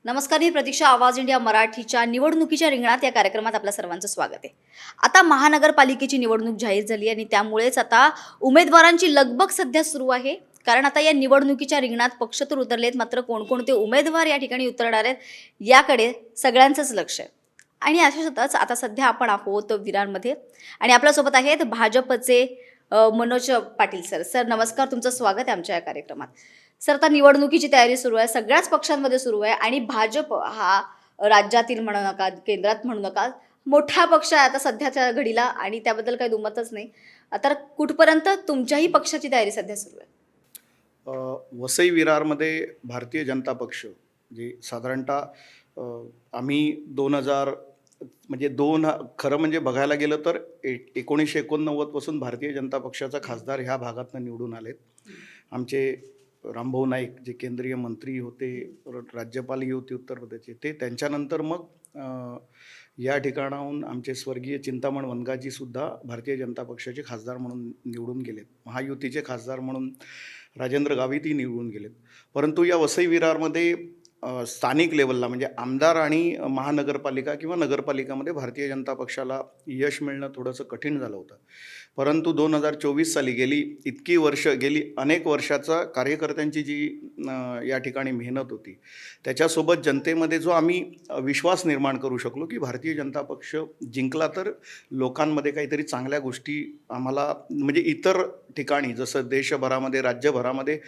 नमस्कार, मी प्रतीक्षा. आवाज इंडिया मराठीच्या निवडणुकीच्या रिंगणात या कार्यक्रमात आपल्या सर्वांचं स्वागत आहे. आता महानगरपालिकेची निवडणूक जाहीर झाली आणि त्यामुळेच आता उमेदवारांची लगबग सध्या सुरू आहे. कारण आता या निवडणुकीच्या रिंगणात पक्ष तर उतरलेत, मात्र कोणकोणते उमेदवार या ठिकाणी उतरणार आहेत याकडे सगळ्यांचंच लक्ष आहे. आणि अशातच आता सध्या आपण आहोत विरारमध्ये आणि आपल्यासोबत आहेत भाजपचे मनोज पाटील सर. सर नमस्कार, तुमचं स्वागत आहे आमच्या या कार्यक्रमात. सर, आता निवडणुकीची तयारी सुरू आहे, सगळ्याच पक्षांमध्ये सुरू आहे आणि भाजप हा राज्यातील म्हणू नका, केंद्रात म्हणू नका, मोठा पक्ष आहे आता सध्याच्या घडीला आणि त्याबद्दल काही दुमतच नाही. तर कुठपर्यंत तुमच्याही पक्षाची तयारी सध्या सुरू आहे? वसई विरारमध्ये भारतीय जनता पक्ष जे साधारणतः आम्ही 2000 म्हणजे खरं म्हणजे बघायला गेलं तर 1989 पासून भारतीय जनता पक्षाचा खासदार ह्या भागातनं निवडून आलेत. आमचे रामभाऊ नाईक जे केंद्रीय मंत्री होते, राज्यपालही होते उत्तर प्रदेशचे, ते त्यांच्यानंतर मग या ठिकाणाहून आमचे स्वर्गीय चिंतामण वनगाजीसुद्धा भारतीय जनता पक्षाचे खासदार म्हणून निवडून गेलेत. महायुतीचे खासदार म्हणून राजेंद्र गावितही निवडून गेलेत. परंतु या वसई विरारमध्ये स्थानिक लेवलला म्हणजे आमदार आणि महानगरपालिका किंवा नगरपालिकामध्ये भारतीय जनता पक्षाला यश मिळणं थोडंसं कठीण झालं होतं. परंतु 2024 साली गेली अनेक वर्षाचा कार्यकर्त्यांची जी या ठिकाणी मेहनत होती, त्याच्यासोबत जनतेमध्ये जो आम्ही विश्वास निर्माण करू शकलो की भारतीय जनता पक्ष जिंकला तर लोकांमध्ये काहीतरी चांगल्या गोष्टी आम्हाला म्हणजे इतर ठिकाणी जसं देशभरामध्ये राज्यभरामध्ये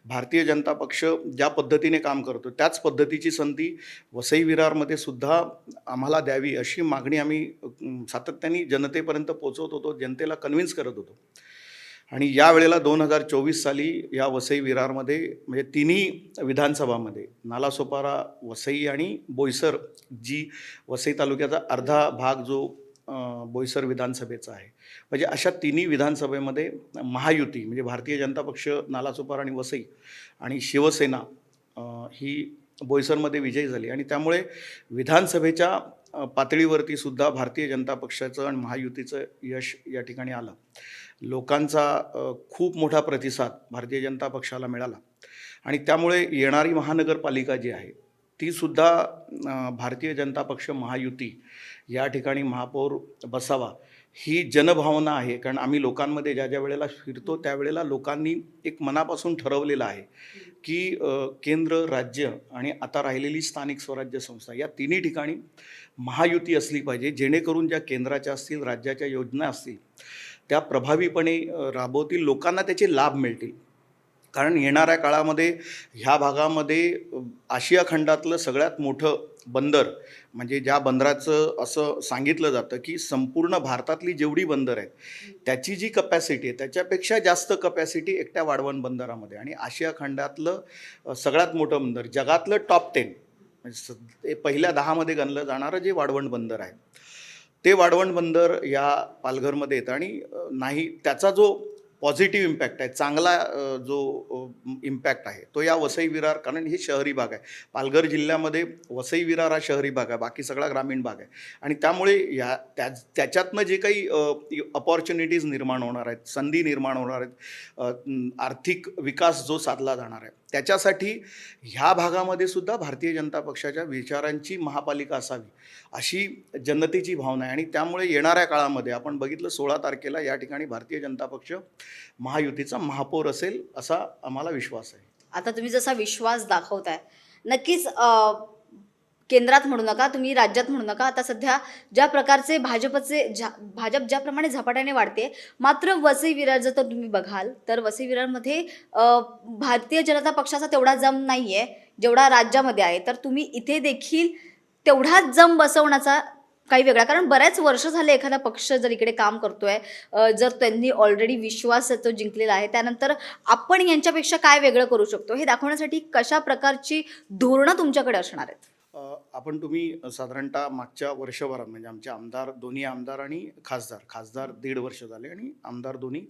भारतीय जनता पक्ष ज्या पद्धतीने काम करतो त्याच पद्धतीची संधी वसई विरारमध्ये सुद्धा आम्हाला द्यावी अशी मागणी आम्ही सातत्याने जनतेपर्यंत पोचवत होतो, जनतेला कन्व्हिन्स करत होतो. आणि यावेळेला 2024 साली या वसई विरारमध्ये म्हणजे तिन्ही विधानसभामध्ये नालासोपारा, वसई आणि बोईसर, जी वसई तालुक्याचा अर्धा भाग जो बोईसर विधानसभेचा आहे, म्हणजे अशा तिन्ही विधानसभेमध्ये महायुती म्हणजे भारतीय जनता पक्ष नालासोपारा आणि वसई आणि शिवसेना ही बोईसरमध्ये विजयी झाली. आणि त्यामुळे विधानसभेच्या पातळीवरती सुद्धा भारतीय जनता पक्षाचं आणि महायुतीचं यश या ठिकाणी आलं. लोकांचा खूप मोठा प्रतिसाद भारतीय जनता पक्षाला मिळाला आणि त्यामुळे येणारी महानगरपालिका जी आहे तीसुद्धा भारतीय जनता पक्ष महायुती या ठिकाणी महापौर बसावा ही जनभावना आहे. कारण आम्ही लोकांमध्ये ज्या वेळेला फिरतो त्यावेळेला लोकांनी एक मनापासून ठरवलेलं आहे की केंद्र, राज्य आणि आता राहिलेली स्थानिक स्वराज्य संस्था या तिन्ही ठिकाणी महायुती असली पाहिजे, जेणेकरून ज्या केंद्राच्या असतील, राज्याच्या योजना असतील त्या प्रभावीपणे राबवतील, लोकांना त्याचे लाभ मिळतील. कारण येणाऱ्या काळामध्ये ह्या भागामध्ये आशिया खंडातलं सगळ्यात मोठं बंदर म्हणजे ज्या बंदराचं असं सांगितलं जातं की संपूर्ण भारतातली जेवढी बंदर आहेत त्याची जी कपॅसिटी आहे त्याच्यापेक्षा जास्त कपॅसिटी एकट्या वाढवण बंदरामध्ये, आणि आशिया खंडातलं सगळ्यात मोठं बंदर, जगातलं टॉप 10 म्हणजे पहिल्या 10मध्ये गणलं जाणारं जे वाढवण बंदर आहे ते वाढवण बंदर या पालघरमध्ये येतं. आणि नाही त्याचा जो पॉझिटिव्ह इम्पॅक्ट आहे, चांगला जो इम्पॅक्ट आहे तो या वसई विरार, कारण हे शहरी भाग आहे, पालघर जिल्ह्यामध्ये वसई विरार हा शहरी भाग आहे, बाकी सगळा ग्रामीण भाग आहे. आणि त्यामुळे त्याच्यातनं जे काही अपॉर्च्युनिटीज निर्माण होणार आहेत, संधी निर्माण होणार आहेत, आर्थिक विकास जो साधला जाणार आहे त्याच्यासाठी ह्या भागामध्ये सुद्धा भारतीय जनता पक्षाच्या विचारांची महापालिका असावी अशी जनतेची भावना आहे. आणि त्यामुळे येणाऱ्या काळामध्ये आपण बघितलं 16 तारखेला या ठिकाणी भारतीय जनता पक्ष महायुतीचा महापौर असेल असा आम्हाला विश्वास आहे. आता तुम्ही जसा विश्वास दाखवताय, नक्कीच केंद्रात म्हणू नका, तुम्ही राज्यात म्हणू नका, आता सध्या ज्या प्रकारचे भाजप ज्याप्रमाणे झपाट्याने वाढते, मात्र वसई विरार जर तर तुम्ही बघाल तर वसई विरारमध्ये भारतीय जनता पक्षाचा तेवढा जम नाही आहे जेवढा राज्यामध्ये आहे. तर तुम्ही इथे देखील तेवढाच जम बसवण्याचा काही वेगळा, कारण बऱ्याच वर्ष झाले एखादा पक्ष जर इकडे काम करतोय, जर त्यांनी ऑलरेडी विश्वास तो जिंकलेला आहे, त्यानंतर आपण यांच्यापेक्षा काय वेगळं करू शकतो हे दाखवण्यासाठी कशा प्रकारची धोरणं तुमच्याकडे असणार आहेत? आपण तुम्ही साधारणतः मागच्या वर्षभरात म्हणजे आमचे आमदार, दोन्ही आमदार आणि खासदार 1.5 वर्ष झाले आणि आमदार दोन्ही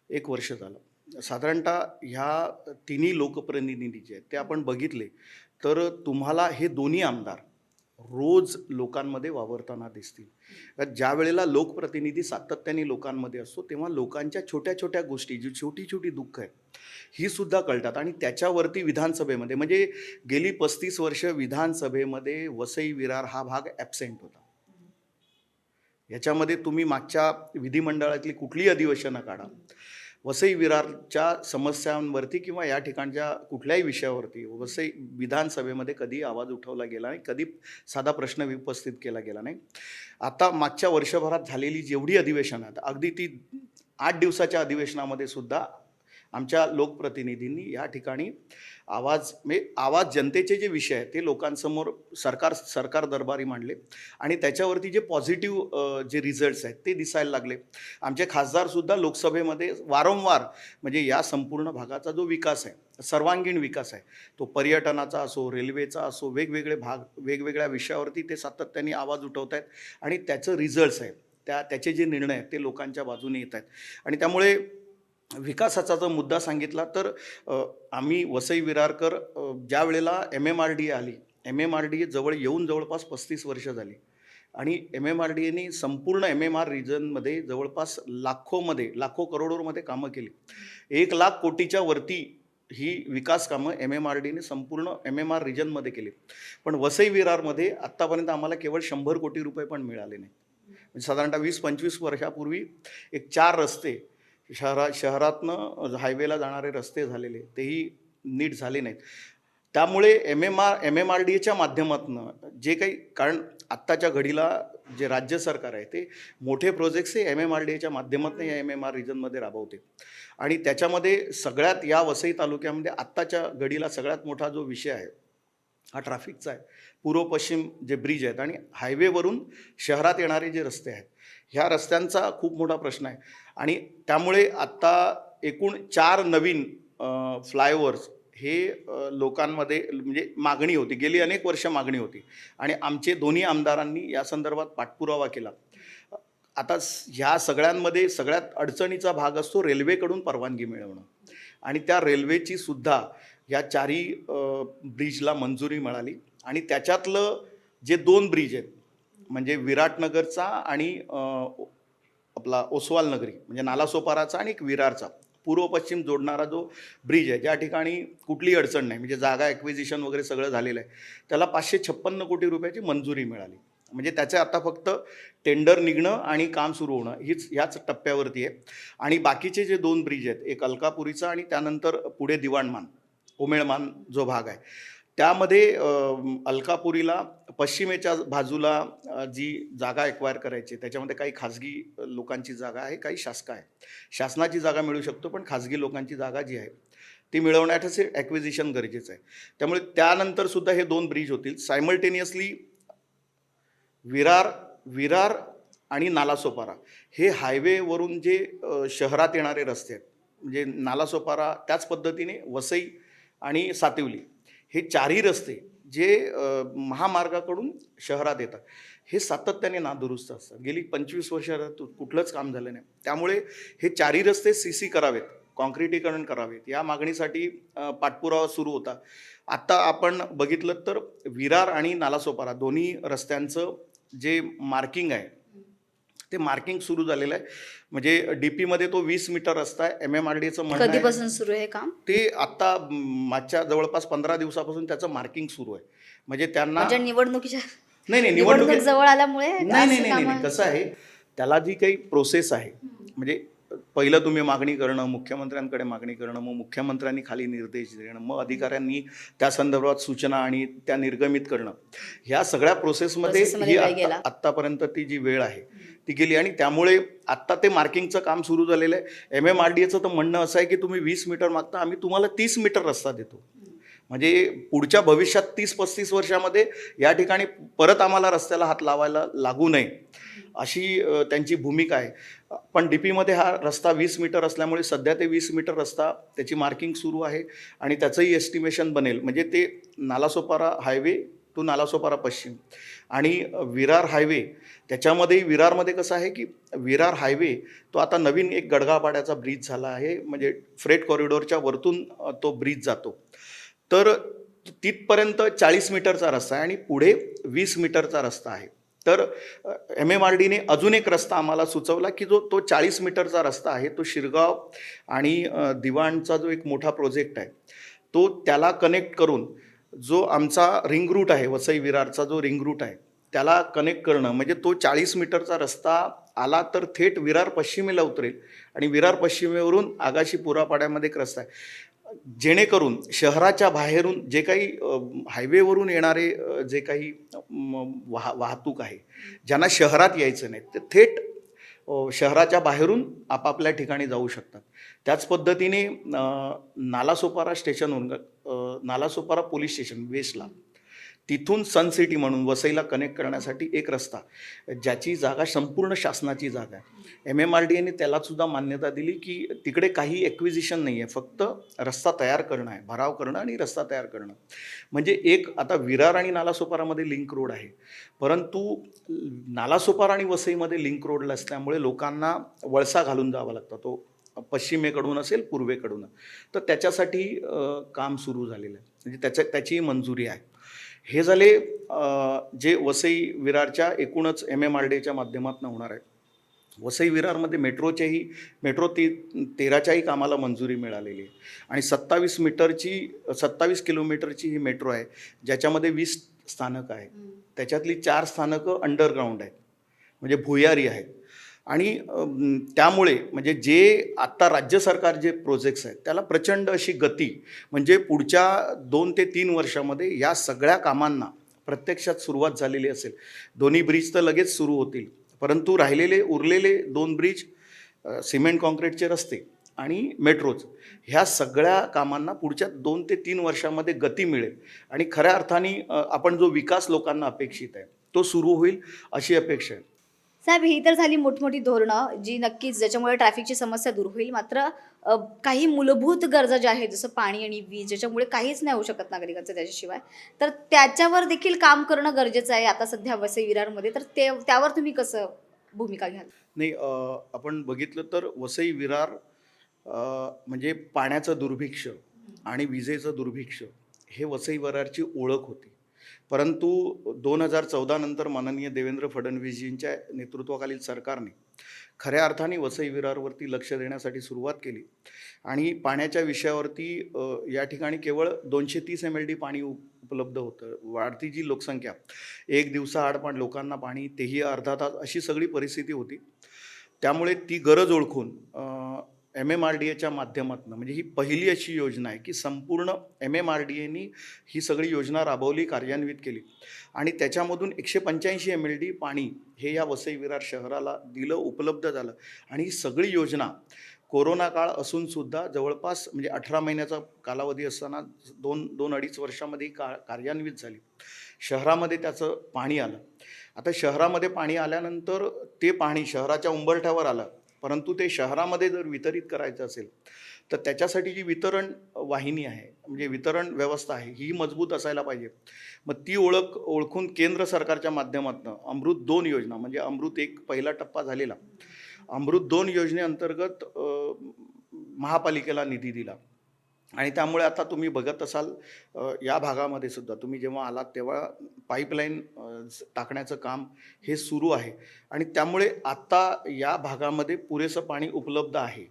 1 वर्ष झालं, साधारणतः ह्या तिन्ही लोकप्रतिनिधी जे आहेत ते आपण बघितले तर तुम्हाला हे दोन्ही आमदार रोज लोकांमध्ये वावरताना दिसतील. ज्या वेळेला लोकप्रतिनिधी सातत्याने लोकांमध्ये असतो तेव्हा लोकांच्या छोट्या छोट्या गोष्टी, जी छोटी छोटी दुःख आहेत ही सुद्धा कळतात. आणि त्याच्यावरती विधानसभेमध्ये म्हणजे गेली 35 वर्ष विधानसभेमध्ये वसई विरार हा भाग ॲबसेंट होता. याच्यामध्ये तुम्ही मागच्या विधिमंडळातली कुठलीही अधिवेशनं काढा, वसई विरारच्या समस्यांवरती किंवा या ठिकाणच्या कुठल्याही विषयावरती वसई विधानसभेमध्ये कधी आवाज उठवला गेला नाही, कधी साधा प्रश्न उपस्थित केला गेला नाही. आता मागच्या वर्षभरात झालेली जेवढी अधिवेशनं आहेत, अगदी ती 8 दिवसाच्या अधिवेशनामध्ये सुद्धा आमच्या लोकप्रतिनिधींनी या ठिकाणी आवाज जनतेचे जे विषय आहेत ते लोकांसमोर सरकार दरबारी मांडले आणि त्याच्यावरती जे पॉझिटिव्ह जे रिझल्ट्स आहेत ते दिसायला लागले. आमचे खासदारसुद्धा लोकसभेमध्ये वारंवार म्हणजे या संपूर्ण भागाचा जो विकास आहे, सर्वांगीण विकास आहे, तो पर्यटनाचा असो, रेल्वेचा असो, वेगवेगळे भाग वेगवेगळ्या विषयावरती ते सातत्याने आवाज उठवत आहेत आणि त्याचं रिझल्ट्स आहे, त्याचे जे निर्णय आहेत ते लोकांच्या बाजूने येत आहेत. आणि त्यामुळे विकासाचा जर मुद्दा सांगितला तर आम्ही वसई विरारकर ज्या वेळेला MMRDA आली, MMRDA जवळ येऊन जवळपास 35 वर्ष झाली आणि MMRDAने संपूर्ण MMR रिजनमध्ये जवळपास लाखो करोडोमध्ये कामं केली. 1 लाख कोटीच्या वरती ही विकास कामं MMRDAने संपूर्ण MMR रिजनमध्ये केली. पण वसई विरारमध्ये आत्तापर्यंत आम्हाला केवळ 100 कोटी रुपये पण मिळाले नाही. म्हणजे साधारणतः 20-25 वर्षापूर्वी एक 4 रस्ते शहरातनं हायवेला जाणारे रस्ते झालेले तेही नीट झाले नाहीत. त्यामुळे MMRDAच्या माध्यमातून जे काही, कारण आत्ताच्या घडीला जे राज्य सरकार आहे ते मोठे प्रोजेक्ट्स हे MMRDAच्या माध्यमातून या MMR रिजनमध्ये राबवते. आणि त्याच्यामध्ये सगळ्यात या वसई तालुक्यामध्ये आत्ताच्या घडीला सगळ्यात मोठा जो विषय आहे हा ट्रॅफिकचा आहे. पूर्व पश्चिम जे ब्रिज आहेत आणि हायवेवरून शहरात येणारे जे रस्ते आहेत, ह्या रस्त्यांचा खूप मोठा प्रश्न आहे. आणि त्यामुळे आत्ता एकूण 4 नवीन फ्लायओव्हर्स हे लोकांमध्ये म्हणजे मागणी होती, गेली अनेक वर्ष मागणी होती आणि आमचे दोन्ही आमदारांनी या संदर्भात पाठपुरावा केला. आता ह्या सगळ्यांमध्ये सगळ्यात अडचणीचा भाग असतो रेल्वेकडून परवानगी मिळवणं आणि त्या रेल्वेची सुद्धा या 4ही ब्रिजला मंजुरी मिळाली. आणि त्याच्यातलं जे 2 ब्रिज आहेत म्हणजे विराटनगरचा आणि आपला ओसवाल नगरी म्हणजे नालासोपाराचा आणि एक विरारचा पूर्व पश्चिम जोडणारा जो ब्रिज आहे, ज्या ठिकाणी कुठलीही अडचण नाही, म्हणजे जागा ॲक्विजिशन वगैरे सगळं झालेलं आहे, त्याला 556 कोटी रुपयाची मंजुरी मिळाली. म्हणजे त्याचे आता फक्त टेंडर निघणं आणि काम सुरू होणं ह्याच टप्प्यावरती आहे. आणि बाकीचे जे 2 ब्रिज आहेत, एक अलकापुरीचा आणि त्यानंतर पुढे दिवाणमान उमेळमान जो भाग आहे, त्यामध्ये अलकापुरीला पश्चिमेच्या बाजूला जी जागा एक्वायर करायची त्याच्यामध्ये काही खाजगी लोकांची जागा आहे, काही शासनाची जागा मिळू शकतो, पण खाजगी लोकांची जागा जी आहे ती मिळवण्यासाठी ॲक्विजिशन गरजेचं आहे. त्यामुळे त्यानंतर सुद्धा हे 2 ब्रिज होतील. सायमल्टेनियसली विरार आणि नालासोपारा हे हायवेवरून जे शहरात येणारे रस्ते आहेत, म्हणजे नालासोपारा त्याच पद्धतीने वसई आणि सातिवली हे 4ही रस्ते जे महामार्गाकडून शहरात येतात हे सातत्याने नादुरुस्त असतात. गेली 25 वर्षात कुठलंच काम झालं नाही. त्यामुळे हे 4ही रस्ते CC करावेत, कॉन्क्रिटीकरण करावेत, या मागणीसाठी पाठपुरावा सुरू होता. आत्ता आपण बघितलं तर विरार आणि नालासोपारा दोन्ही रस्त्यांचं जे मार्किंग आहे ते मार्किंग सुरू झालेलं आहे. म्हणजे DPमध्ये तो 20 मीटर रस्ता आहे. MMRDAचं म्हणणं आहे कधीपासून सुरू आहे काम ते आता मागच्या जवळपास 15 दिवसापासून त्याचं मार्किंग सुरू आहे. म्हणजे त्यांना म्हणजे निवडणुकीच्या नाही निवडणूक जवळ आल्यामुळे नाही कसं आहे, त्याला जी काही प्रोसेस आहे म्हणजे पहिलं तुम्ही मागणी करणं, मुख्यमंत्र्यांकडे मागणी करणं, मग मुख्यमंत्र्यांनी खाली निर्देश देणं, मग अधिकाऱ्यांनी त्या संदर्भात सूचना आणि त्या निर्गमित करणं, ह्या सगळ्या प्रोसेसमध्ये ही आत्तापर्यंत ती जी वेळ आहे ती गेली. आणि त्यामुळे आत्ता ते मार्किंगचं काम सुरू झालेलं आहे. MMRDAचं तर म्हणणं असं आहे की तुम्ही 20 मीटर मागता, आम्ही तुम्हाला 30 मीटर रस्ता देतो. म्हणजे पुढच्या भविष्यात 30-35 वर्षामध्ये या ठिकाणी परत आम्हाला रस्त्याला हात लावायला लागू नये अशी त्यांची भूमिका आहे. पण DPमध्ये हा रस्ता 20 मीटर असल्यामुळे सध्या ते 20 मीटर रस्ता त्याची मार्किंग सुरू आहे आणि त्याचंही एस्टिमेशन बनेल. म्हणजे ते नालासोपारा हायवे टू नालासोपारा पश्चिम आणि विरार हायवे, त्याच्यामध्ये विरारमध्ये कसं आहे की विरार हायवे तो आता नवीन एक गडगापाड्याचा ब्रिज झाला आहे, म्हणजे फ्रेट कॉरिडॉरच्या वरतून तो ब्रिज जातो. तर तिथपर्यंत 40 मीटरचा रस्ता आहे आणि पुढे 20 मीटरचा रस्ता आहे. तर MMRDने अजून एक रस्ता आम्हाला सुचवला की तो 40 मीटरचा रस्ता आहे, तो शिरगाव आणि दिवाणचा जो एक मोठा प्रोजेक्ट आहे तो त्याला कनेक्ट करून जो आमचा रिंग रूट आहे, वसई विरारचा जो रिंग रूट आहे त्याला कनेक्ट करणं, म्हणजे तो 40 मीटरचा रस्ता आला तर थेट विरार पश्चिमेला उतरेल आणि विरार पश्चिमेवरून आगाशी पुरापाड्यामध्ये एक रस्ता आहे, जेणेकरून शहराच्या बाहेरून जे काही हायवेवरून येणारे जे काही वाहतूक आहे, ज्यांना शहरात यायचं नाही ते थेट शहराच्या बाहेरून आपापल्या ठिकाणी जाऊ शकतात. त्याच पद्धतीने नालासोपारा स्टेशनवरून नालासोपारा पोलीस स्टेशन वेस्टला, तिथून सन सिटी म्हणून वसईला कनेक्ट करण्यासाठी एक रस्ता, ज्याची जागा संपूर्ण शासनाची जागा आहे. MMRDAने त्यालासुद्धा मान्यता दिली की तिकडे काही ॲक्विजिशन नाही आहे, फक्त रस्ता तयार करणं आहे, भराव करणं आणि रस्ता तयार करणं. म्हणजे एक आता विरार आणि नालासोपारामध्ये लिंक रोड आहे, परंतु नालासोपारा आणि वसईमध्ये लिंक रोड असल्यामुळे लोकांना वळसा घालून जावा लागतो, तो पश्चिमेकडून असेल पूर्वेकडून. तर त्याच्यासाठी काम सुरू झालेलं आहे, म्हणजे त्याची मंजुरी आहे. हे झाले जे वसई विरारच्या एकूणच MMRDAच्या माध्यमातून होणार आहे. वसई विरारमध्ये मेट्रो 13च्याही कामाला मंजुरी मिळालेली आहे आणि 27 किलोमीटरची ही मेट्रो आहे, ज्याच्यामध्ये 20 स्थानकं आहेत. त्याच्यातली 4 स्थानकं अंडरग्राऊंड आहेत, म्हणजे भुयारी आहेत. आणि त्यामुळे म्हणजे जे आत्ता राज्य सरकार जे प्रोजेक्ट्स आहेत त्याला प्रचंड अशी गती, म्हणजे पुढच्या 2 ते 3 वर्षामध्ये या सगळ्या कामांना प्रत्यक्षात सुरुवात झालेली असेल. दोन्ही ब्रिज तर लगेच सुरू होतील, परंतु उरलेले 2 ब्रिज, सिमेंट कॉन्क्रीटचे रस्ते आणि मेट्रोज, ह्या सगळ्या कामांना पुढच्या 2 ते 3 वर्षामध्ये गती मिळेल आणि खऱ्या अर्थाने आपण जो विकास लोकांना अपेक्षित आहे तो सुरू होईल अशी अपेक्षा आहे. साहेब, ही तर झाली मोठमोठी धोरणं जी नक्कीच ज्याच्यामुळे ट्रॅफिकची समस्या दूर होईल, मात्र काही मूलभूत गरजा ज्या आहेत जसं पाणी आणि वीज, ज्याच्यामुळे काहीच नाही होऊ शकत नागरिकांचं त्याच्याशिवाय, तर त्याच्यावर देखील काम करणं गरजेचं आहे आता सध्या वसई विरारमध्ये. तर त्यावर तुम्ही कसं भूमिका घ्याल? नाही, आपण बघितलं तर वसई विरार म्हणजे पाण्याचं दुर्भिक्ष्य आणि विजेचं दुर्भिक्ष्य हे वसई विरारची ओळख होती. परंतु 2014 नंतर माननीय देवेंद्र फडणवीसजींच्या नेतृत्वाखालील सरकारने खऱ्या अर्थाने वसई विरारवरती लक्ष देण्यासाठी सुरुवात केली आणि पाण्याच्या विषयावरती या ठिकाणी केवळ 230 MLD पाणी उपलब्ध होतं. वाढती जी लोकसंख्या, एक दिवसाआड लोकांना पाणी, तेही अर्धा तास, अशी सगळी परिस्थिती होती. त्यामुळे ती गरज ओळखून MMRDAच्या माध्यमातून, म्हणजे ही पहिली अशी योजना आहे की संपूर्ण MMRDAने ही सगळी योजना राबवली, कार्यान्वित केली आणि त्याच्यामधून 185 MLD पाणी हे या वसई विरार शहराला दिलं, उपलब्ध झालं. आणि ही सगळी योजना कोरोना काळ असूनसुद्धा जवळपास म्हणजे 18 महिन्याचा कालावधी असताना 2-2.5 वर्षामध्ये कार्यान्वित झाली. शहरामध्ये त्याचं पाणी आलं. आता शहरामध्ये पाणी आल्यानंतर ते पाणी शहराच्या उंबरठ्यावर आलं, परंतु ते शहरामध्ये जर वितरित करायचं असेल तर त्याच्यासाठी जी वितरण वाहिनी आहे, म्हणजे वितरण व्यवस्था आहे, ही मजबूत असायला पाहिजे. मग ती ओळखून केंद्र सरकारच्या माध्यमातून अमृत 2 योजना, म्हणजे अमृत 1 पहिला टप्पा झालेला, अमृत 2 योजनेअंतर्गत महापालिकेला निधी दिला आणि त्यामुळे आता तुम्ही बघत असाल या भागामध्ये सुद्धा तुम्ही जेव्हा आलात तेव्हा पाईपलाईन टाकण्याचं काम हे सुरू आहे आणि त्यामुळे आता या भागामध्ये पुरेसं पाणी उपलब्ध आहे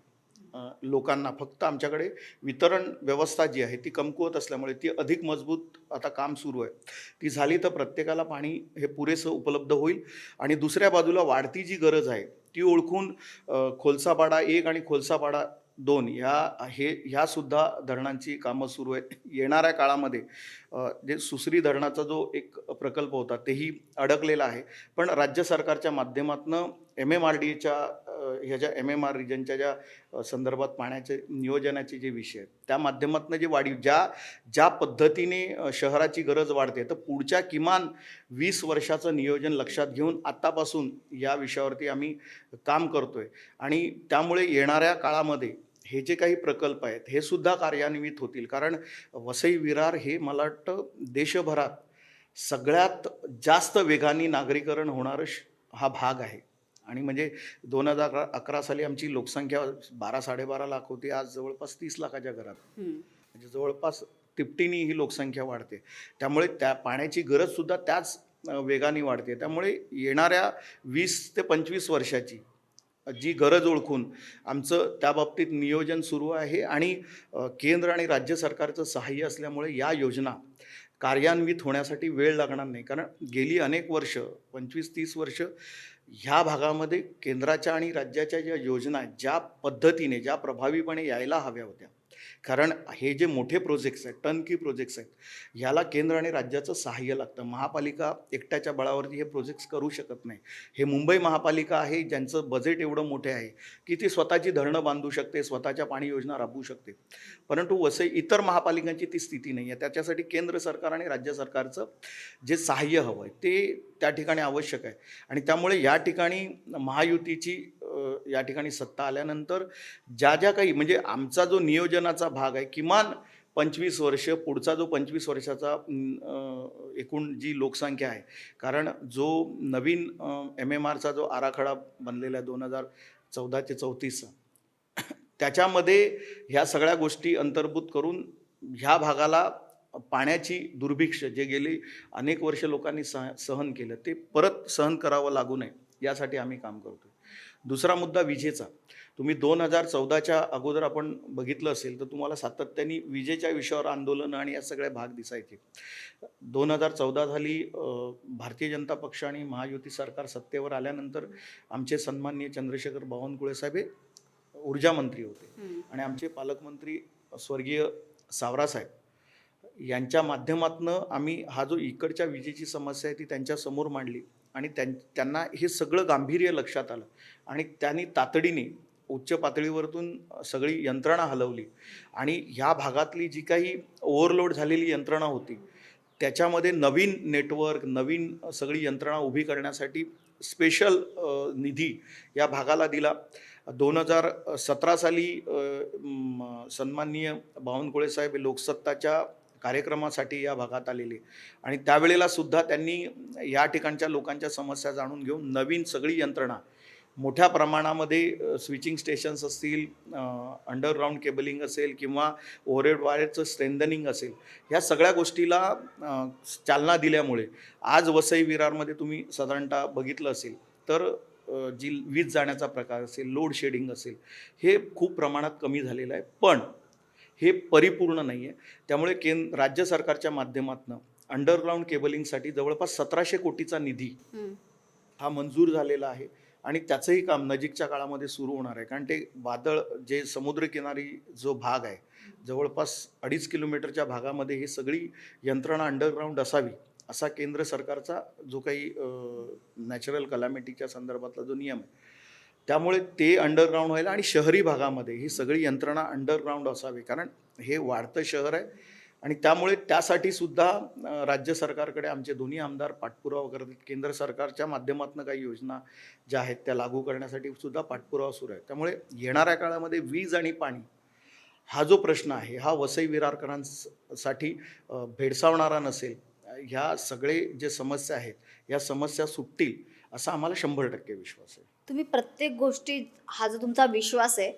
लोकांना. फक्त आमच्याकडे वितरण व्यवस्था जी आहे ती कमकुवत असल्यामुळे ती अधिक मजबूत आता काम सुरू आहे. ती झाली तर प्रत्येकाला पाणी हे पुरेसं उपलब्ध होईल. आणि दुसऱ्या बाजूला वाढती जी गरज आहे ती ओळखून खोलसापाडा 1 आणि खोलसापाडा 2 ह्या सुद्धा धरणांची कामं सुरू आहेत. येणाऱ्या काळामध्ये जे सुसरी धरणाचा जो एक प्रकल्प होता तेही अडकलेला आहे, पण राज्य सरकारच्या माध्यमातून MMRDAच्या ह्या ज्या MMR रिजनच्या ज्या संदर्भात पाण्याचे नियोजनाचे जे विषय आहेत त्या माध्यमातून जे वाढीव ज्या पद्धतीने शहराची गरज वाढते, तर पुढच्या किमान 20 वर्षाचं नियोजन लक्षात घेऊन आत्तापासून या विषयावरती आम्ही काम करतोय आणि त्यामुळे येणाऱ्या काळामध्ये हे जे काही प्रकल्प आहेत हे सुद्धा कार्यान्वित होतील. कारण वसई विरार हे मला वाटतं देशभरात सगळ्यात जास्त वेगाने नागरीकरण होणारं हा भाग आहे. आणि म्हणजे 2011 साली आमची लोकसंख्या 12-12.5 लाख होती, आज जवळपास 30 लाखाच्या घरात, म्हणजे जवळपास तिपटीने ही लोकसंख्या वाढते. त्यामुळे त्या पाण्याची गरजसुद्धा त्याच वेगाने वाढते. त्यामुळे येणाऱ्या 20 ते 25 वर्षाची जी गरज ओळखून आमचं त्या बाबतीत नियोजन सुरू आहे आणि केंद्र आणि राज्य सरकारचं सहाय्य असल्यामुळे या योजना कार्यान्वित होण्यासाठी वेळ लागणार नाही. कारण गेली अनेक वर्ष 25-30 वर्ष ह्या भागामध्ये केंद्राच्या आणि राज्याच्या ज्या योजना आहेत, ज्या पद्धतीने ज्या प्रभावीपणे यायला हव्या होत्या, कारण हे जे मोठे प्रोजेक्ट्स आहेत, टर्नकी प्रोजेक्ट्स आहेत, ह्याला केंद्र आणि राज्याचं सहाय्य लागतं. महापालिका एकट्याच्या बळावरती हे प्रोजेक्ट्स करू शकत नाही. हे मुंबई महापालिका आहे ज्यांचं बजेट एवढं मोठे आहे की ती स्वतःची धरणं बांधू शकते, स्वतःच्या पाणी योजना राबवू शकते. परंतु वसई इतर महापालिकांची ती स्थिती नाही आहे. त्याच्यासाठी केंद्र सरकार आणि राज्य सरकारचं जे सहाय्य हवं आहे ते त्या ठिकाणी आवश्यक आहे. आणि त्यामुळे या ठिकाणी महायुतीची या ठिकाणी सत्ता आल्यानंतर ज्या ज्या काही म्हणजे आमचा जो नियोजनाचा भाग आहे, किमान 25 वर्ष पुढचा जो 25 वर्षाचा एकूण जी लोकसंख्या आहे, कारण जो नवीन MMRचा जो आराखडा बनलेला आहे 2014 ते 34 त्याच्यामध्ये ह्या सगळ्या गोष्टी अंतर्भूत करून ह्या भागाला पाण्याची दुर्भिक्ष जे गेली अनेक वर्ष लोकांनी सहन केलं ते परत सहन करावं लागू नये यासाठी आम्ही काम करतो. दुसरा मुद्दा विजेचा. तुम्ही 2014च्या अगोदर आपण बघितलं असेल तर तुम्हाला सातत्याने विजेच्या विषयावर आंदोलनं आणि या सगळे भाग दिसायचे. 2014 झाली, भारतीय जनता पक्ष आणि महायुती सरकार सत्तेवर आल्यानंतर आमचे सन्माननीय चंद्रशेखर बावनकुळे साहेब हे ऊर्जा मंत्री होते आणि आमचे पालकमंत्री स्वर्गीय सावरासाहेब यांच्या माध्यमातून आम्ही हा जो इकडच्या विजेची समस्या आहे ती त्यांच्यासमोर मांडली आणि त्यांना हे सगळं गांभीर्य लक्षात आलं आणि त्यांनी तातडीने उच्च पातळीवरतून सगळी यंत्रणा हलवली आणि ह्या भागातली जी काही ओव्हरलोड झालेली यंत्रणा होती त्याच्यामध्ये नवीन नेटवर्क, नवीन सगळी यंत्रणा उभी करण्यासाठी स्पेशल निधी या भागाला दिला. 2017 साली सन्माननीय बावनकुळे साहेब लोकसत्ताच्या कार्यक्रमासाठी या भागात आलेले आणि त्यावेळेला सुद्धा त्यांनी या ठिकाणच्या लोकांच्या समस्या जाणून घेऊन नवीन सगळी यंत्रणा मोठ्या प्रमाणामध्ये स्विचिंग स्टेशन्स असतील, अंडरग्राऊंड केबलिंग असेल किंवा ओव्हरहेड वायरचं स्ट्रेंथनिंग असेल, ह्या सगळ्या गोष्टीला चालना दिल्यामुळे आज वसई विरारमध्ये तुम्ही साधारणतः बघितलं असेल तर जी वीज जाण्याचा प्रकार असेल, लोड शेडिंग असेल, हे खूप प्रमाणात कमी झालेलं आहे. पण हे परिपूर्ण नाही आहे. त्यामुळे राज्य सरकारच्या माध्यमातून अंडरग्राऊंड केबलिंगसाठी जवळपास 1700 कोटीचा निधी हा मंजूर झालेला आहे आणि त्याचंही काम नजीकच्या काळामध्ये सुरू होणार आहे. कारण ते वादळ जे समुद्रकिनारी जो भाग आहे जवळपास 2.5 किलोमीटरच्या भागामध्ये ही सगळी यंत्रणा अंडरग्राऊंड असावी असा केंद्र सरकारचा जो काही नॅचरल कलॅमिटीच्या संदर्भातला जो नियम आहे त्यामुळे ते अंडरग्राऊंड व्हायला आणि शहरी भागामध्ये ही सगळी यंत्रणा अंडरग्राऊंड असावी. कारण हे वाढतं शहर आहे आणि त्यामुळे त्यासाठी सुद्धा राज्य सरकारकडे आमचे दोन्ही आमदार पाठपुरावा करतात. केंद्र सरकारच्या माध्यमातून काही योजना ज्या आहेत त्या लागू करण्यासाठी सुद्धा पाठपुरावा सुरू आहे. त्यामुळे येणाऱ्या काळामध्ये वीज आणि पाणी हा जो प्रश्न आहे हा वसई विरारकरांसाठी भेडसावणारा नसेल. ह्या सगळे जे समस्या आहेत या समस्या सुटतील असा आम्हाला 100% विश्वास आहे. तुम्ही प्रत्येक गोष्टी हा जो तुमचा विश्वास आहे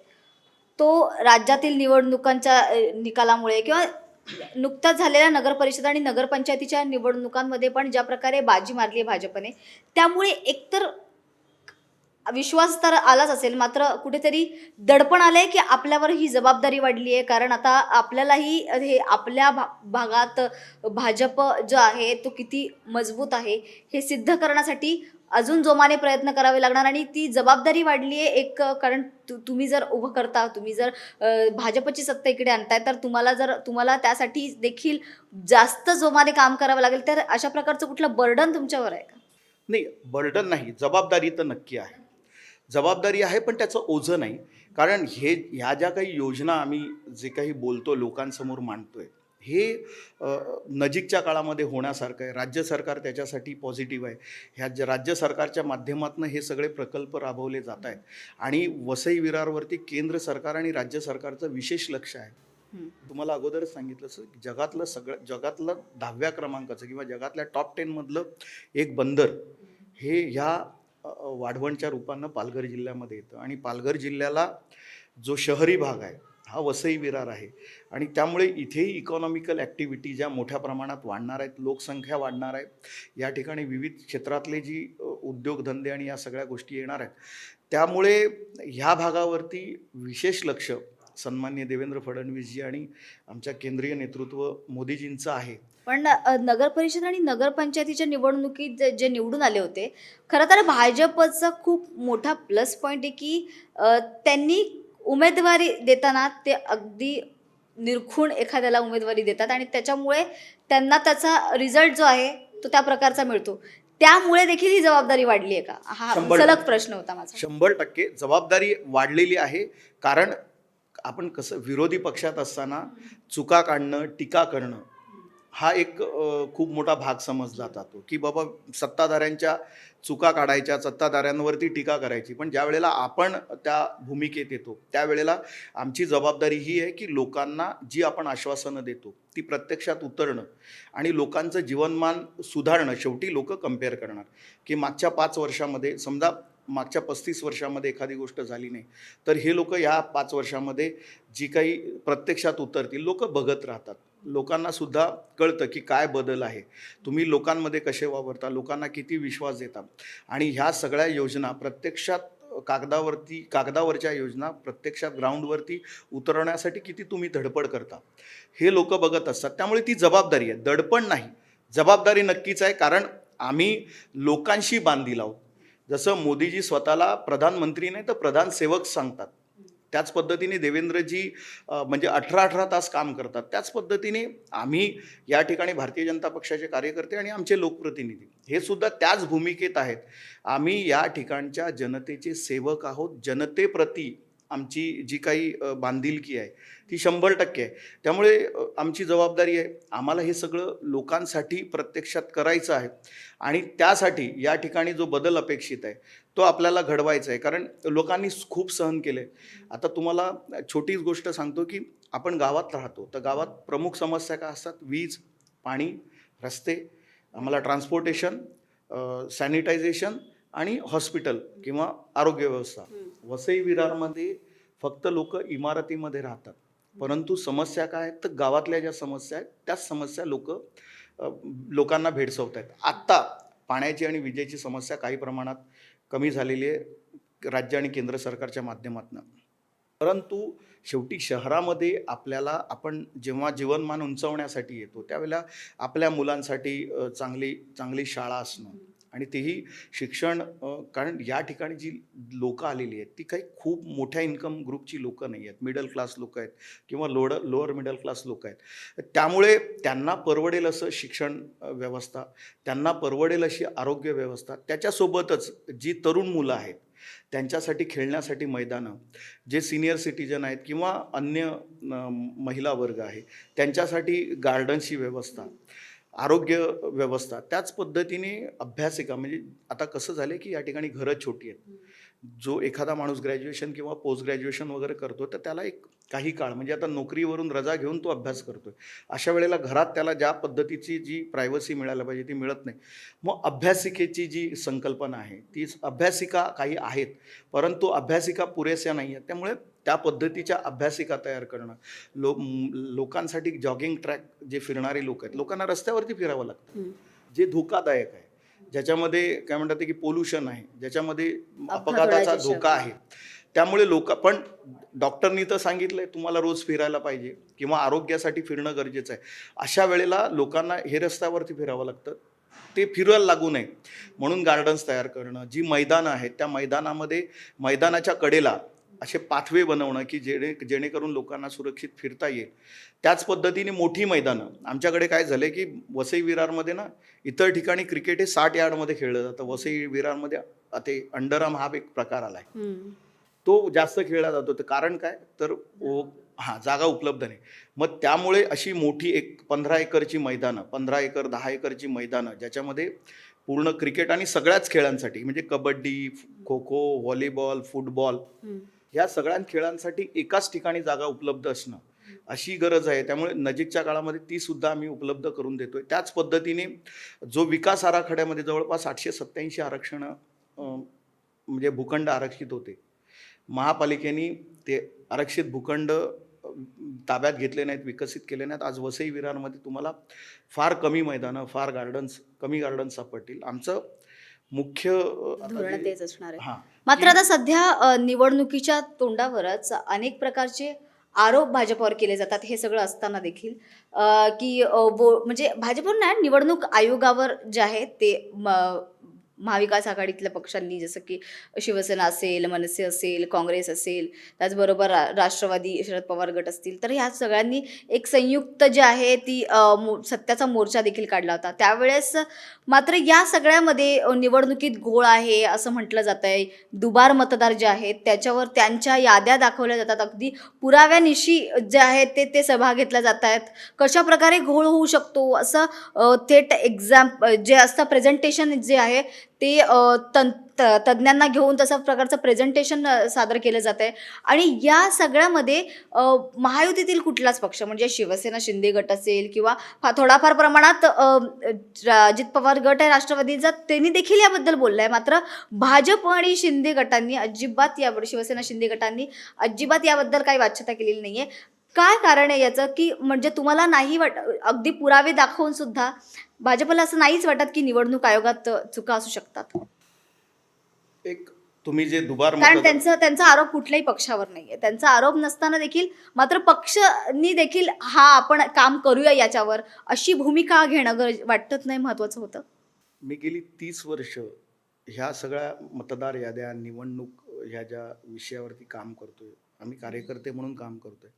तो राज्यातील निवडणुकांच्या निकालामुळे किंवा नुकत्याच झालेल्या नगरपरिषद आणि नगरपंचायतीच्या निवडणुकांमध्ये पण ज्या प्रकारे बाजी मारली आहे भाजपने त्यामुळे एकतर विश्वास तर आलाच असेल, मात्र कुठेतरी दडपण आलंय की आपल्यावर ही जबाबदारी वाढली आहे. कारण आता आपल्यालाही हे आपल्या भागात भाजप जो आहे तो किती मजबूत आहे हे सिद्ध करण्यासाठी अजून जोमाने प्रयत्न करावे लागणार आणि ती जबाबदारी वाढली आहे एक. कारण तुम्ही जर उभं करता, तुम्ही जर भाजपची सत्ता इकडे आणताय तर तुम्हाला त्यासाठी देखील जास्त जोमाने काम करावं लागेल. तर अशा प्रकारचं कुठलं बर्डन तुमच्यावर आहे का? नाही, बर्डन नाही, जबाबदारी तर नक्की आहे. जबाबदारी आहे पण त्याचं ओझं नाही. कारण ह्या ज्या काही योजना आम्ही जे काही बोलतो लोकांसमोर मांडतोय हे नजीकच्या काळामध्ये होण्यासारखं आहे. राज्य सरकार त्याच्यासाठी पॉझिटिव्ह आहे. ह्या राज्य सरकारच्या माध्यमातून हे सगळे प्रकल्प राबवले जात आहेत आणि वसई विरारवरती केंद्र सरकार आणि राज्य सरकारचं विशेष लक्ष आहे. तुम्हाला अगोदरच सांगितलं जगातलं 10व्या क्रमांकाचं किंवा जगातल्या टॉप 10 मधलं एक बंदर हे ह्या वाढवणच्या रूपानं पालघर जिल्ह्यामध्ये येतं आणि पालघर जिल्ह्याला जो शहरी भाग आहे हा वसई विरार आहे. आणि त्यामुळे इथेही इकॉनॉमिकल ॲक्टिव्हिटी ज्या मोठ्या प्रमाणात वाढणार आहेत, लोकसंख्या वाढणार आहे, या ठिकाणी विविध क्षेत्रातले जी उद्योगधंदे आणि या सगळ्या गोष्टी येणार आहेत. त्यामुळे ह्या भागावरती विशेष लक्ष सन्माननीय देवेंद्र फडणवीसजी आणि आमच्या केंद्रीय नेतृत्व मोदीजींचं आहे. पण नगर परिषद आणि नगरपंचायतीच्या निवडणुकीत जे निवडून आले होते, खरं तर भाजपचा खूप मोठा प्लस पॉईंट आहे की त्यांनी उमेदवारी देताना ते अगदी निरखून एखाद्याला उमेदवारी देतात आणि त्याच्यामुळे त्यांना त्याचा रिझल्ट जो आहे तो त्या प्रकारचा मिळतो. त्यामुळे देखील ही जबाबदारी वाढली आहे का? हा 100% सलग प्रश्न होता माझा. 100% जबाबदारी वाढलेली आहे. कारण आपण कसं विरोधी पक्षात असताना चुका काढणं, टीका करणं हा एक खूप मोठा भाग समजला जातो, की बाबा सत्ताधाऱ्यांच्या चुका काढायच्या, सत्ताधाऱ्यांवरती टीका करायची. पण ज्या वेळेला आपण त्या भूमिकेत येतो त्यावेळेला आमची जबाबदारी ही आहे की लोकांना जी आपण आश्वासनं देतो ती प्रत्यक्षात उतरणं आणि लोकांचं जीवनमान सुधारणं. शेवटी लोक कम्पेअर करणार की मागच्या 5 वर्षामध्ये, समजा मागच्या 35 वर्षामध्ये एखादी गोष्ट झाली नाही तर हे लोक या 5 वर्षामध्ये जी काही प्रत्यक्षात उतरतील लोक बघत राहतात. लोकांना सुद्धा कळतं की काय बदल आहे, तुम्ही लोकांमध्ये कसे वावरता, लोकांना किती विश्वास देता आणि ह्या सगळ्या योजना प्रत्यक्षात कागदावरच्या योजना प्रत्यक्षात ग्राउंडवरती उतरवण्यासाठी किती तुम्ही धडपड करता हे लोक बघत असतात. त्यामुळे ती जबाबदारी आहे, दडपण नाही, जबाबदारी नक्कीच आहे. कारण आम्ही लोकांशी बांधील आहोत. जसं मोदीजी स्वतःला प्रधानमंत्री नाही तर प्रधान सेवक सांगतात, त्याच पद्धतीने देवेंद्रजी म्हणजे 18-18 तास काम करतात. त्याच पद्धतीने आम्ही या ठिकाणी भारतीय जनता पक्षाचे कार्यकर्ते आणि आमचे लोकप्रतिनिधी हे सुद्धा त्याच भूमिकेत आहेत. आम्ही या ठिकाणच्या जनतेचे सेवक आहोत. जनतेप्रती आमची जी काही बांधिलकी आहे ती 100% आहे. त्यामुळे आमची जबाबदारी आहे, आम्हाला हे सगळं लोकांसाठी प्रत्यक्षात करायचं आहे आणि त्यासाठी या ठिकाणी जो बदल अपेक्षित आहे तो आपल्याला घडवायचा आहे. कारण लोकांनी खूप सहन केलं आहे. आता तुम्हाला छोटीच गोष्ट सांगतो की आपण गावात राहतो तर गावात प्रमुख समस्या काय असतात? वीज, पाणी, रस्ते, आम्हाला ट्रान्सपोर्टेशन, सॅनिटायझेशन आणि हॉस्पिटल किंवा आरोग्य व्यवस्था. वसई विरारमध्ये फक्त लोक इमारतीमध्ये राहतात, परंतु समस्या काय आहेत तर गावातल्या ज्या समस्या आहेत त्याच समस्या लोकांना भेडसावत आहेत. आत्ता पाण्याची आणि विजेची समस्या काही प्रमाणात कमी झालेली आहे राज्य आणि केंद्र सरकारच्या माध्यमातून. परंतु शेवटी शहरामध्ये आपण जेव्हा जीवनमान उंचावण्यासाठी येतो त्यावेळेला आपल्या मुलांसाठी चांगली शाळा असणं आणि तेही शिक्षण, कारण या ठिकाणी जी लोकं आलेली आहेत ती काही खूप मोठ्या इन्कम ग्रुपची लोकं नाही आहेत, मिडल क्लास लोकं आहेत किंवा लोअर मिडल क्लास लोकं आहेत. त्यामुळे त्यांना परवडेल असं शिक्षण व्यवस्था, त्यांना परवडेल अशी आरोग्य व्यवस्था, त्याच्यासोबतच जी तरुण मुलं आहेत त्यांच्यासाठी खेळण्यासाठी मैदानं, जे सिनियर सिटीजन आहेत किंवा अन्य महिला वर्ग आहे त्यांच्यासाठी गार्डन्सची व्यवस्था, आरोग्य व्यवस्था, त्याच पद्धतीने अभ्यासिका. म्हणजे आता कसं झालं की या ठिकाणी घरं छोटी आहेत. जो एखादा माणूस ग्रॅज्युएशन किंवा पोस्ट ग्रॅज्युएशन वगैरे करतो तर त्याला एक काही काळ म्हणजे आता नोकरीवरून रजा घेऊन तो अभ्यास करतोय. अशा वेळेला घरात त्याला ज्या पद्धतीची जी प्रायव्हसी मिळायला पाहिजे ती मिळत नाही. मग अभ्यासिकेची जी संकल्पना आहे ती अभ्यासिका काही आहेत, परंतु अभ्यासिका पुरेशा नाही आहेत. त्यामुळे त्या पद्धतीच्या अभ्यासिका तयार करणं, लोकांसाठी जॉगिंग ट्रॅक, जे फिरणारे लोक आहेत, लोकांना रस्त्यावरती फिरावं लागतं जे धोकादायक आहे, ज्याच्यामध्ये काय म्हणतात की पोल्युशन आहे, ज्याच्यामध्ये अपघाताचा धोका आहे. त्यामुळे पण डॉक्टरनी तर सांगितलंय तुम्हाला रोज फिरायला पाहिजे किंवा आरोग्यासाठी फिरणं गरजेचं आहे. अशा वेळेला लोकांना हे रस्त्यावरती फिरावं लागतं, ते फिरायला लागू नये म्हणून गार्डन्स तयार करणं, जी मैदानं आहेत त्या मैदानाच्या कडेला असे पाथवे बनवणं की जेणेकरून लोकांना सुरक्षित फिरता येईल. त्याच पद्धतीने मोठी मैदानं, आमच्याकडे काय झालं की वसई विरारमध्ये ना इतर ठिकाणी क्रिकेट हे 60 यार्डमध्ये खेळलं जातं, वसई विरारमध्ये ते अंडरआर्म हा एक प्रकार आला आहे, तो जास्त खेळला जातो. तर कारण काय तर जागा उपलब्ध नाही. मग त्यामुळे अशी मोठी 15 एकरची मैदानं, 15 एकर 10 एकरची मैदानं ज्याच्यामध्ये पूर्ण क्रिकेट आणि सगळ्याच खेळांसाठी म्हणजे कबड्डी, खो खो, व्हॉलीबॉल, फुटबॉल ह्या सगळ्या खेळांसाठी एकाच ठिकाणी जागा उपलब्ध असणं अशी गरज आहे. त्यामुळे नजीकच्या काळामध्ये ती सुद्धा आम्ही उपलब्ध करून देतोय. त्याच पद्धतीने जो विकास आराखड्यामध्ये जवळपास 887 आरक्षणं म्हणजे भूखंड आरक्षित होते, महापालिकेने ते आरक्षित भूखंड ताब्यात घेतले नाहीत, विकसित केले नाहीत. आज वसई विरारमध्ये तुम्हाला फार कमी मैदानं, फार गार्डन्स, कमी गार्डन्स सापडतील. आमचं मुख्य धोरण तेच असणार आहे. हां मात्र आता सध्या निवडणुकीच्या तोंडावरच अनेक प्रकारचे आरोप भाजपवर केले जातात. हे सगळं असताना देखील की म्हणजे भाजपवर नाही, निवडणूक आयोगावर जे आहे ते महाविकास आघाडीतल्या पक्षांनी, जसं की शिवसेना असेल, मनसे असेल, काँग्रेस असेल, त्याचबरोबर राष्ट्रवादी शरद पवार गट असतील, तर ह्या सगळ्यांनी एक संयुक्त जे आहे ती सत्याचा मोर्चा देखील काढला होता. त्यावेळेस मात्र या सगळ्यामध्ये निवडणुकीत घोळ आहे असं म्हटलं जात आहे. दुबार मतदार जे आहेत त्याच्यावर त्यांच्या याद्या दाखवल्या जातात. अगदी पुराव्यानिशी जे आहेत ते सभा घेतल्या जात आहेत. कशा प्रकारे घोळ होऊ शकतो असं थेट एक्झाम जे असतं प्रेझेंटेशन जे आहे ते तज्ज्ञांना घेऊन तशा प्रकारचं प्रेझेंटेशन सादर केलं जात आहे. आणि या सगळ्यामध्ये महायुतीतील कुठलाच पक्ष म्हणजे शिवसेना शिंदे गट असेल किंवा थोडाफार प्रमाणात अजित पवार गट आहे राष्ट्रवादीचा, त्यांनी देखील याबद्दल बोललं आहे. मात्र भाजप आणि शिंदे गटांनी अजिबात यावर, शिवसेना शिंदे गटांनी अजिबात याबद्दल काही वाच्यता केलेली नाही आहे. काय कारण आहे याचं, की म्हणजे तुम्हाला नाही अगदी पुरावे दाखवून सुद्धा भाजपला असं नाहीच वाटत की निवडणूक आयोगात चुका असू शकतात? एक तुम्ही जे दुबार कारण त्यांचा आरोप कुठल्याही पक्षावर नाहीये. त्यांचा आरोप नसताना देखील मात्र पक्षांनी देखील हा आपण काम करूया याच्यावर अशी भूमिका घेणं वाटत नाही महत्वाचं होतं. मी गेली 30 वर्ष ह्या सगळ्या मतदार याद्या, निवडणूक ह्या ज्या विषयावरती काम करतोय, आम्ही कार्यकर्ते म्हणून काम करतोय.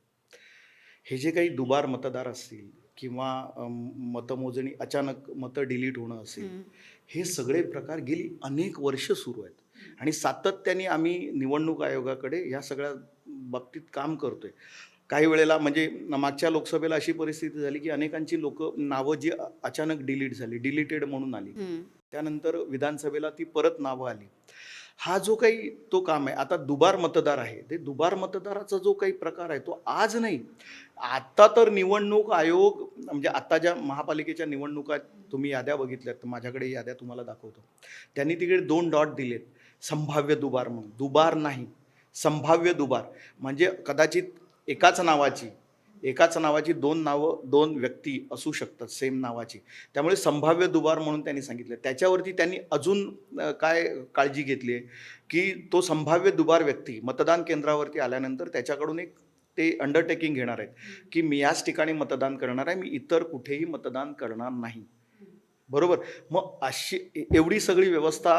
हे जे काही दुबार मतदार असतील किंवा मतमोजणी अचानक मतं डिलीट होणं असेल, हे सगळे प्रकार गेली अनेक वर्ष सुरू आहेत. आणि सातत्याने आम्ही निवडणूक आयोगाकडे ह्या सगळ्या बाबतीत काम करतोय. काही वेळेला म्हणजे मागच्या लोकसभेला अशी परिस्थिती झाली की अनेकांची नावं जी अचानक डिलीट झाली, डिलीटेड म्हणून आली. त्यानंतर विधानसभेला ती परत नावं आली. हा जो काही तो काम आहे, आता दुबार मतदार आहे, ते दुबार मतदाराचा जो काही प्रकार आहे तो आज नाही, आत्ता तर निवडणूक आयोग म्हणजे आत्ता ज्या महापालिकेच्या निवडणुका तुम्ही याद्या बघितल्यात, तर माझ्याकडे याद्या तुम्हाला दाखवतो. त्यांनी तिकडे 2 डॉट दिलेत, संभाव्य दुबार म्हणून. दुबार नाही, संभाव्य दुबार. म्हणजे कदाचित एकाच नावाची 2 नावं, 2 व्यक्ती असू शकतात सेम नावाची. त्यामुळे संभाव्य दुबार म्हणून त्यांनी सांगितलं. त्याच्यावरती त्यांनी अजून काय काळजी घेतली आहे की तो संभाव्य दुबार व्यक्ती मतदान केंद्रावरती आल्यानंतर त्याच्याकडून एक ते अंडरटेकिंग घेणार आहेत की मी याच ठिकाणी मतदान करणार आहे, मी इतर कुठेही मतदान करणार नाही. बरोबर. मग अशी एवढी सगळी व्यवस्था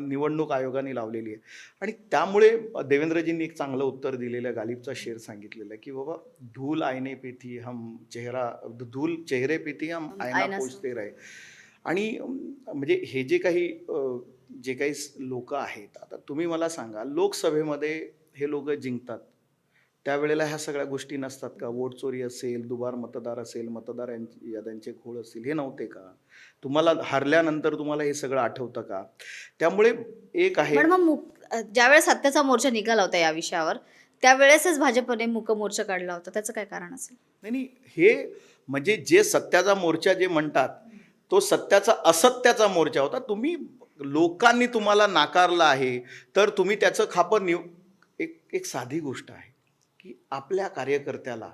निवडणूक आयोगाने लावलेली आहे. आणि त्यामुळे देवेंद्रजींनी एक चांगलं उत्तर दिलेलं, गालिबचा शेर सांगितलेला आहे की बाबा धूल आईने पे थी हम धूल चेहरे पे थी हम आईना पोछते रहे. आणि म्हणजे हे जे काही लोक आहेत, आता तुम्ही मला सांगा, लोकसभेमध्ये हे लोक जिंकतात त्यावेळेला ह्या सगळ्या गोष्टी नसतात का? वोट चोरी असेल, दुबार मतदार असेल, मतदार याद्यांचे घोळ असतील, हे नव्हते का? तुम्हाला हरल्यानंतर तुम्हाला हे सगळं आठवतं का? त्यामुळे एक आहे. पण मग ज्यावेळेस सत्याचा मोर्चा निघाला होता या विषयावर, त्यावेळेसच भाजपने मूक मोर्चा काढला होता. त्याचं काय कारण असेल? नाही, हे म्हणजे जे सत्याचा मोर्चा जे म्हणतात, तो सत्याचा असत्याचा मोर्चा होता. तुम्ही लोकांनी तुम्हाला नाकारलं आहे तर तुम्ही त्याचं खापर एक साधी गोष्ट आहे की आपल्या कार्यकर्त्याला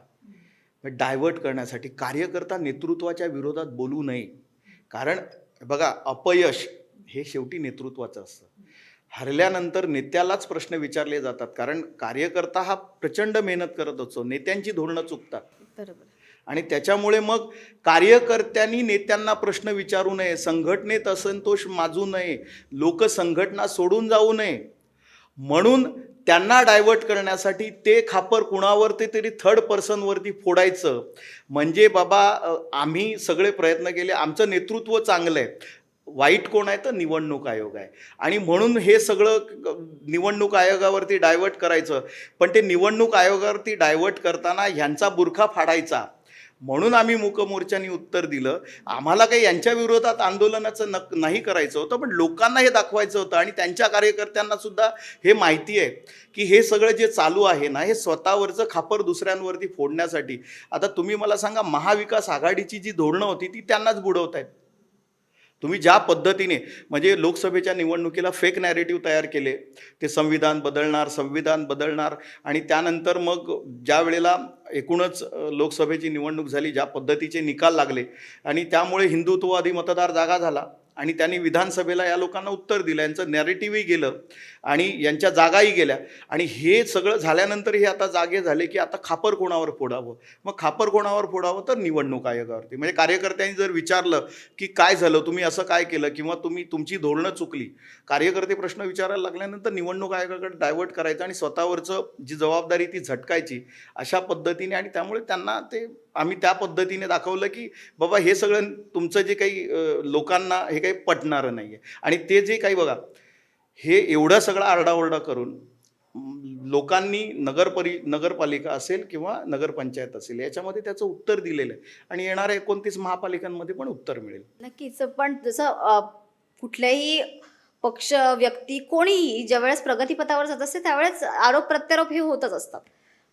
डायव्हर्ट करण्यासाठी कार्यकर्ता नेतृत्वाच्या विरोधात बोलू नये. कारण बघा, अपयश हे शेवटी नेतृत्वाचं असतं. हरल्यानंतर नेत्यालाच प्रश्न विचारले जातात, कारण कार्यकर्ता हा प्रचंड मेहनत करत असतो, नेत्यांची धोरणं चुकतात. बरोबर. आणि त्याच्यामुळे मग कार्यकर्त्यांनी नेत्यांना प्रश्न विचारू नये, संघटनेत असंतोष माजू नये, लोक संघटना सोडून जाऊ नये, म्हणून त्यांना डायव्हर्ट करण्यासाठी ते खापर कुणावरती तरी थर्ड पर्सनवरती फोडायचं. म्हणजे बाबा आम्ही सगळे प्रयत्न केले, आमचं नेतृत्व चांगलं आहे, वाईट कोण आहे तर निवडणूक आयोग आहे, आणि म्हणून हे सगळं निवडणूक आयोगावरती डायव्हर्ट करायचं. पण ते निवडणूक आयोगावरती डायव्हर्ट करताना ह्यांचा बुरखा फाडायचा, म्हणून आम्ही मूक मोर्चाने उत्तर दिलं. आम्हाला काही यांच्या विरोधात आंदोलनाचं नाही करायचं होतं, पण लोकांना हे दाखवायचं होतं आणि त्यांच्या कार्यकर्त्यांना सुद्धा हे माहिती आहे की हे सगळं जे चालू आहे ना, हे स्वतःवरचं खापर दुसऱ्यांवरती फोडण्यासाठी. आता तुम्ही मला सांगा, महाविकास आघाडीची जी धोरणं होती ती त्यांनाच बुडवत आहेत. तुम्ही ज्या पद्धतीने म्हणजे लोकसभेच्या निवडणुकीला फेक नॅरेटिव्ह तयार केले, ते संविधान बदलणार आणि त्यानंतर मग ज्या वेळेला एकूणच लोकसभेची निवडणूक झाली, ज्या पद्धतीचे निकाल लागले आणि त्यामुळे हिंदुत्ववादी मतदार जागा झाला आणि त्यांनी विधानसभेला या लोकांना उत्तर दिलं, यांचं नॅरेटिव्हही गेलं आणि यांच्या जागाही गेल्या आणि हे सगळं झाल्यानंतर हे आता जागे झाले की आता खापर कोणावर फोडावं. मग खापर कोणावर फोडावं तर निवडणूक आयोगावरती. म्हणजे कार्यकर्त्यांनी जर विचारलं की काय झालं, तुम्ही असं काय केलं किंवा तुमची धोरणं चुकली, कार्यकर्ते प्रश्न विचारायला लागल्यानंतर निवडणूक आयोगाकडे डायव्हर्ट करायचं आणि स्वतःवरचं जी जबाबदारी ती झटकायची अशा पद्धतीने. आणि त्यामुळे त्यांना ते आम्ही त्या पद्धतीने दाखवलं की बाबा हे सगळं तुमचं जे काही लोकांना हे काही पटणारं नाही आहे. आणि ते जे काही बघा हे एवढं सगळं आरडाओरडा करून लोकांनी नगरपालिका असेल किंवा नगरपंचायत असेल याच्यामध्ये त्याचं उत्तर दिलेलं आहे आणि येणाऱ्या 29 महापालिकांमध्ये पण उत्तर मिळेल. नक्कीच. पण जसं कुठल्याही पक्ष, व्यक्ती, कोणीही ज्यावेळेस प्रगतीपथावर जात असते त्यावेळेस आरोप प्रत्यारोप हे होतच असतात.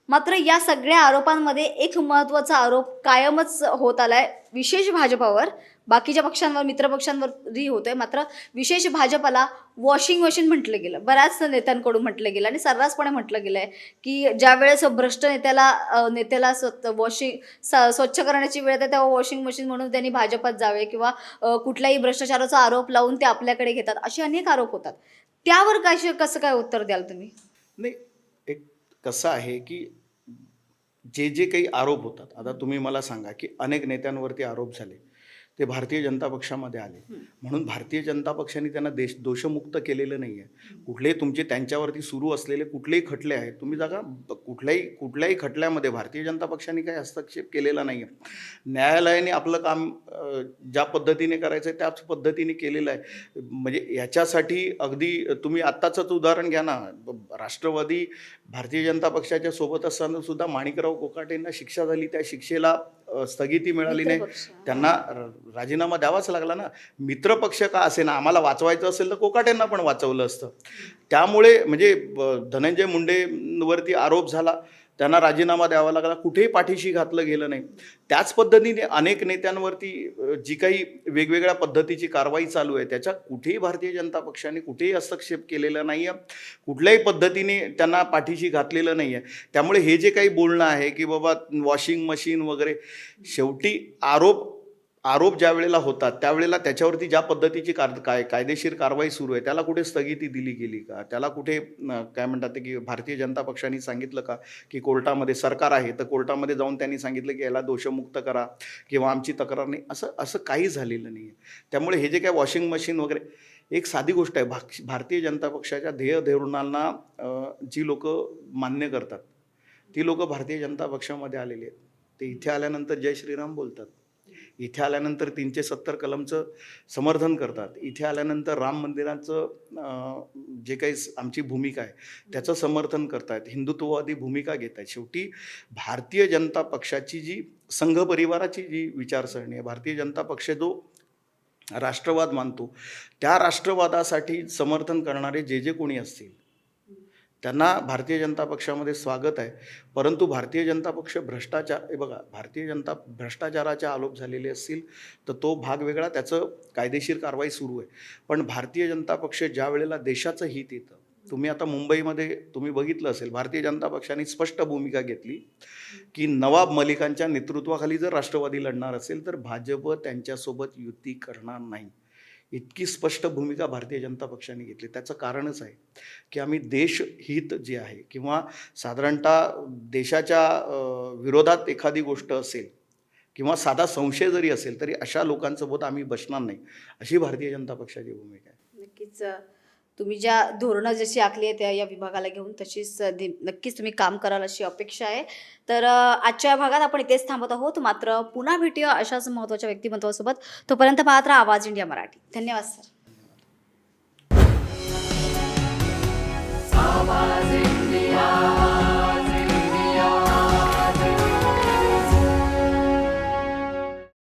मात्र या सगळ्या आरोपांमध्ये एक महत्त्वाचा आरोप कायमच होत आलाय, विशेष भाजपावर. बाकीच्या पक्षांवर, मित्रपक्षांवरही होतोय, मात्र विशेष भाजपाला वॉशिंग मशीन म्हटलं गेलं. बऱ्याच नेत्यांकडून म्हटलं गेलं आणि सर्रासपणे म्हटलं गेलंय की ज्या वेळेस भ्रष्ट नेत्याला स्वच्छ करण्याची वेळ येते तेव्हा वॉशिंग मशीन म्हणून त्यांनी भाजपात जावे किंवा कुठलाही भ्रष्टाचाराचा आरोप लावून ते आपल्याकडे घेतात, असे अनेक आरोप होतात. त्यावर कसं काय उत्तर द्याल तुम्ही? नाही, एक कसं आहे की जे काही आरोप होतात, आता तुम्ही मला सांगा की अनेक नेत्यांवरती आरोप झाले, ते भारतीय जनता पक्षामध्ये आले म्हणून भारतीय जनता पक्षाने त्यांना दोषमुक्त केलेलं नाही आहे. कुठलेही तुमचे त्यांच्यावरती सुरू असलेले कुठलेही खटले आहेत, तुम्ही जागा कुठल्याही खटल्यामध्ये भारतीय जनता पक्षाने काही हस्तक्षेप केलेला नाही आहे. न्यायालयाने आपलं काम ज्या पद्धतीने करायचं आहे त्याच पद्धतीने केलेलं आहे. म्हणजे याच्यासाठी अगदी तुम्ही आत्ताचंच उदाहरण घ्या ना, राष्ट्रवादी भारतीय जनता पक्षाच्या सोबत असताना सुद्धा माणिकराव कोकाटेंना शिक्षा झाली, त्या शिक्षेला स्थगिती मिळाली नाही, त्यांना राजीनामा द्यावाच लागला ना. मित्रपक्ष का असे ना, आम्हाला वाचवायचं असेल तर कोकाटेंना पण वाचवलं असतं. त्यामुळे म्हणजे धनंजय मुंडेवरती आरोप झाला, त्यांना राजीनामा द्यावा लागला, कुठेही पाठीशी घातलं गेलं नाही. त्याच पद्धतीने अनेक नेत्यांवरती जी काही वेगवेगळ्या पद्धतीची कारवाई चालू आहे त्याच्या कुठेही भारतीय जनता पक्षाने कुठेही हस्तक्षेप केलेला नाही आहे, कुठल्याही पद्धतीने त्यांना पाठीशी घातलेलं नाही आहे. त्यामुळे हे जे काही बोलणं आहे की बाबा वॉशिंग मशीन वगैरे, शेवटी आरोप ज्या वेळेला होतात त्यावेळेला त्याच्यावरती ज्या पद्धतीची कायदेशीर कारवाई सुरू आहे त्याला कुठे स्थगिती दिली गेली का? त्याला कुठे काय म्हणतात की भारतीय जनता पक्षाने सांगितलं का की कोर्टामध्ये सरकार आहे तर कोर्टामध्ये जाऊन त्यांनी सांगितलं की याला दोषमुक्त करा किंवा आमची तक्रार नाही, असं काही झालेलं नाही आहे. त्यामुळे हे जे काय वॉशिंग मशीन वगैरे, एक साधी गोष्ट आहे, भारतीय जनता पक्षाच्या ध्येय धोरणांना जी लोक मान्य करतात ती लोक भारतीय जनता पक्षामध्ये आलेली आहेत. ते इथे आल्यानंतर जय श्रीराम बोलतात, इथे आल्यानंतर 370 कलमचं समर्थन करतात, इथे आल्यानंतर राम मंदिराचं जे काही आमची भूमिका आहे त्याचं समर्थन करतात, हिंदुत्ववादी भूमिका घेत आहेत. शेवटी भारतीय जनता पक्षाची जी संघ परिवाराची जी विचारसरणी आहे, भारतीय जनता पक्ष जो राष्ट्रवाद मानतो त्या राष्ट्रवादासाठी समर्थन करणारे जे कोणी असतील त्यांना भारतीय जनता पक्षामध्ये स्वागत आहे. परंतु भारतीय जनता पक्ष भारतीय जनता भ्रष्टाचाराचे आरोप झालेले असतील तर तो भाग वेगळा, त्याचं कायदेशीर कारवाई सुरू आहे. पण भारतीय जनता पक्ष ज्या वेळेला देशाचं हित येतं, तुम्ही आता मुंबईमध्ये तुम्ही बघितलं असेल, भारतीय जनता पक्षाने स्पष्ट भूमिका घेतली की नवाब मलिकांच्या नेतृत्वाखाली जर राष्ट्रवादी लढणार असेल तर भाजप त्यांच्यासोबत युती करणार नाही. इतकी स्पष्ट भूमिका भारतीय जनता पक्षाने घेतली. त्याचं कारणच आहे की आम्ही देशहित जे आहे किंवा साधारणतः देशाच्या विरोधात एखादी गोष्ट असेल किंवा साधा संशय जरी असेल तरी अशा लोकांसोबत आम्ही बसणार नाही, अशी भारतीय जनता पक्षाची भूमिका आहे. नक्कीच. तुम्ही ज्या धोरणं जशी आखली आहे त्या या विभागाला घेऊन तशीच नक्कीच तुम्ही काम कराल अशी अपेक्षा आहे. तर आजच्या भागात आपण इथेच थांबत आहोत, मात्र पुन्हा भेटूया अशाच महत्त्वाच्या व्यक्तिमत्वासोबत. तोपर्यंत पाहत राहा आवाज इंडिया मराठी. धन्यवाद सर.